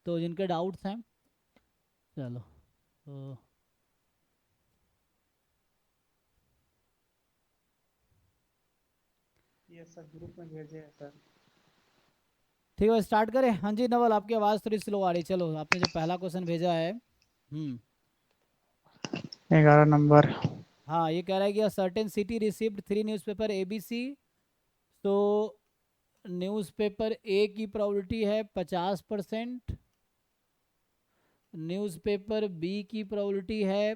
तो जिनके डाउट्स हैं चलो तो ये सर ग्रुप में भेजे हैं सर। ठीक है स्टार्ट करें। हाँ जी नवल आपकी आवाज़ थोड़ी स्लो आ रही। चलो आपने जो पहला क्वेश्चन भेजा है। 11 नंबर। हाँ ये कह रहा है कि a certain city received 3 newspaper ABC. तो न्यूज़पेपर ए की प्रोबेबिलिटी है 50%, न्यूज़पेपर बी की प्रोबेबिलिटी है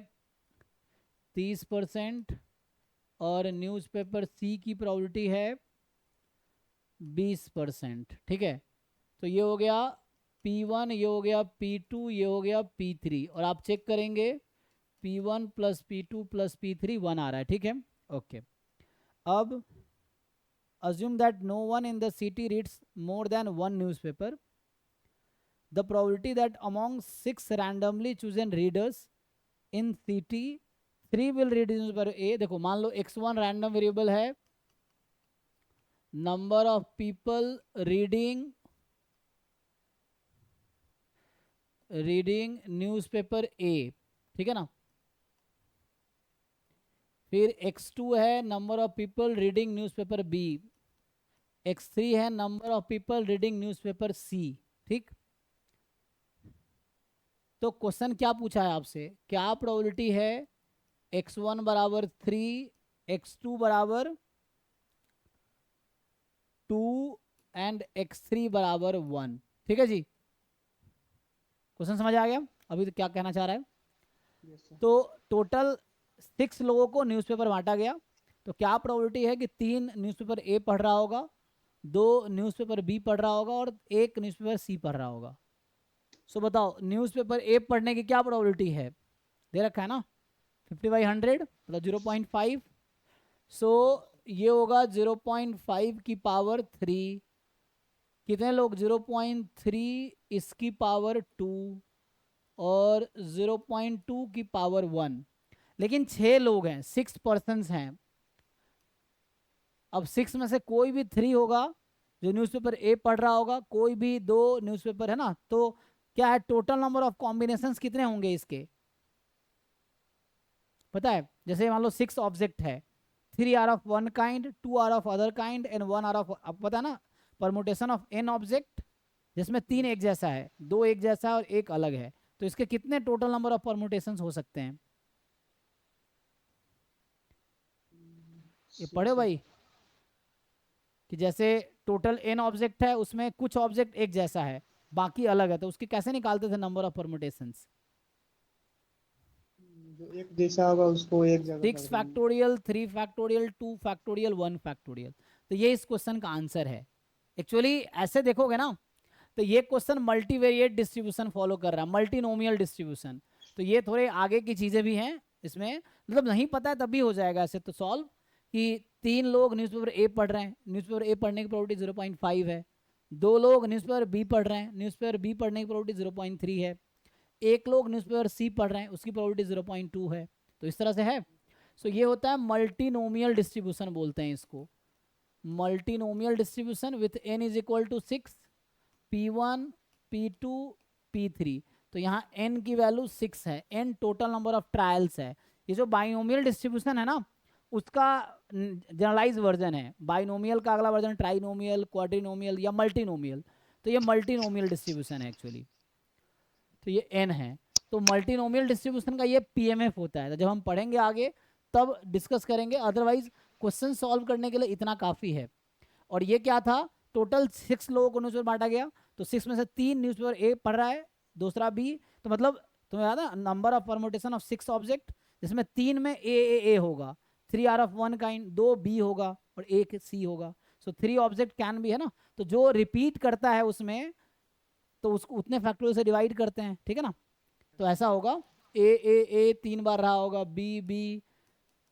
30% और न्यूज़पेपर सी की प्रोबेबिलिटी है 20%। ठीक है तो ये हो गया P1, ये हो गया P2, ये हो गया P3 और आप चेक करेंगे P1 plus P2 plus P3 1 आ रहा है। ठीक है ओके। अब assume that no one in the city reads more than one newspaper. The probability that among 6 randomly chosen readers in city 3 will read newspaper A। देखो मान लो x1 random variable है, number of people reading newspaper A. ठीक है ना। फिर x2 है number of people reading newspaper B, x3 है number of people reading newspaper C. ठीक तो क्वेश्चन क्या पूछा है आपसे, क्या प्रोबेबिलिटी है x1 बराबर 3, x2 बराबर 2 एंड x3 बराबर 1। ठीक है जी क्वेश्चन समझ आ गया। अभी तो क्या कहना चाह रहा है। Yes sir. तो टोटल 6 लोगों को न्यूज़पेपर बांटा गया। तो क्या प्रोबेबिलिटी है कि 3 न्यूज़पेपर ए पढ़ रहा होगा, 2 न्यूज़पेपर बी पढ़ रहा होगा और 1 न्यूज़पेपर सी पढ़ रहा होगा। सो बताओ न्यूज़पेपर ए पढ़ने की क्या प्रोबेबिलिटी है, दे रखा है ना 50/100 मतलब 0.5। सो ये होगा 0.5 की पावर 3। कितने लोग 0.3 इसकी पावर 2 और 0.2 की पावर 1। लेकिन 6 लोग हैं, 6 पर्सन्स हैं। अब 6 में से कोई भी 3 होगा जो न्यूज़पेपर ए पढ़ रहा होगा, कोई भी 2 न्यूज़पेपर है ना। तो क्या है टोटल नंबर ऑफ कॉम्बिनेशंस कितने होंगे इसके पता है। जैसे मान लो 6 ऑब्जेक्ट है, 3 are of one kind, 2 are of other kind and 1 are of, अब पता ना परमुटेशन ऑफ n ऑब्जेक्ट जिसमें 3 एक जैसा है, 2 एक जैसा है और 1 अलग है। तो इसके कितने टोटल नंबर ऑफ परमुटेशन हो सकते हैं ये पढ़े 6 है भाई। सर। कि जैसे टोटल n ऑब्जेक्ट है उसमें कुछ ऑब्जेक्ट एक जैसा है बाकी अलग है, तो उसके कैसे निकालते थे नंबर ऑफ परमुटेशंस। जो एक जैसा होगा उसको एक जगह कर 6 देंगे। Factorial, 3 factorial, 2 factorial, 1 factorial. तो ये इस क्वेश्चन का आंसर है। एक्चुअली ऐसे देखोगे ना तो ये क्वेश्चन मल्टीवेरिएट डिस्ट्रीब्यूशन फॉलो कर रहा है, मल्टीनोमियल डिस्ट्रीब्यूशन। तो ये थोड़े आगे की चीज़ें भी हैं इसमें, मतलब नहीं पता है तब भी हो जाएगा ऐसे तो सॉल्व। कि 3 लोग न्यूज़पेपर ए पढ़ रहे हैं, न्यूज़पेपर ए पढ़ने की प्रोबेबिलिटी 0.5 है। 2 लोग न्यूज़पेपर बी पढ़ रहे हैं, न्यूज़पेपर बी पढ़ने की प्रोबेबिलिटी 0.3 है। 1 लोग न्यूज़पेपर सी पढ़ रहे हैं, उसकी प्रोबेबिलिटी 0.2 है। तो इस तरह से है। सो ये होता है मल्टीनोमियल डिस्ट्रीब्यूशन बोलते हैं इसको, multinomial distribution with n is equal to 6, P1, P2, P3। तो यहाँ n की वैल्यू 6 है, n total number of trials है। ये जो बाइनोमियल डिस्ट्रीब्यूशन है ना उसका जनरलाइज वर्जन है। बाइनोमियल का अगला वर्जन ट्राइनोमियल, क्वाड्रिनोमियल या मल्टीनोमियल। तो ये मल्टीनोमियल डिस्ट्रीब्यूशन है एक्चुअली। तो ये n है। तो मल्टीनोमियल डिस्ट्रीब्यूशन का ये पीएमएफ होता है। तो जब हम पढ़ेंगे आगे तब डिस्कस करेंगे, अदरवाइज क्वेश्चन सॉल्व करने के लिए इतना काफ़ी है। और ये क्या था, टोटल 6 लोगों को न्यूज़पेपर बांटा गया। तो 6 में से 3 न्यूज़पेपर ए पढ़ रहा है, दूसरा बी। तो मतलब तुम्हें याद है number of permutation of 6 object, जिसमें 3 में ए होगा, 3 are of one kind, 2 B होगा और 1 सी होगा। सो 3 ऑब्जेक्ट कैन भी है ना। तो जो रिपीट करता है उसमें तो उसको उतने फैक्टोरियल से डिवाइड करते हैं। ठीक है ना। तो ऐसा होगा ए 3 बार रहा होगा, बी बी,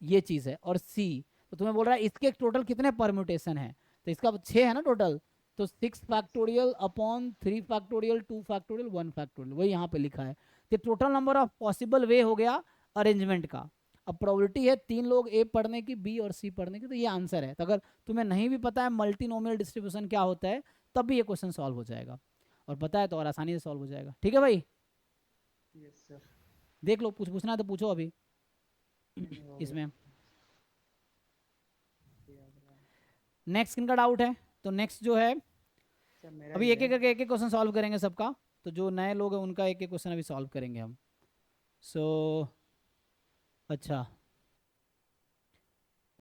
ये चीज़ है और सी। तो तुम्हें बोल रहा है इसके टोटल कितने परम्यूटेशन है, तो इसका 6 है ना टोटल। तो 6 factorial upon 3 factorial, 2 factorial, 1 factorial, वही यहाँ पे लिखा है। तो total number of possible way हो गया अरेंजमेंट का। अब प्रोबेबिलिटी है 3 लोग ए पढ़ने की, बी और सी पढ़ने की। तो ये आंसर है। तो अगर तुम्हें नहीं भी पता है मल्टीनोमियल डिस्ट्रीब्यूशन क्या होता है तब भी ये क्वेश्चन सॉल्व हो जाएगा। और पता है तो और आसानी से सॉल्व हो जाएगा। ठीक है भाई, यस सर। देख लो, पूछना है तो पूछो अभी हो इसमें। गया। नेक्स्ट किन का डाउट है? तो नेक्स्ट जो है, सर मेरा अभी ही एक है। एक करके एक एक क्वेश्चन सॉल्व करेंगे सबका। तो जो नए लोग हैं उनका एक एक क्वेश्चन अभी सॉल्व करेंगे हम। सो अच्छा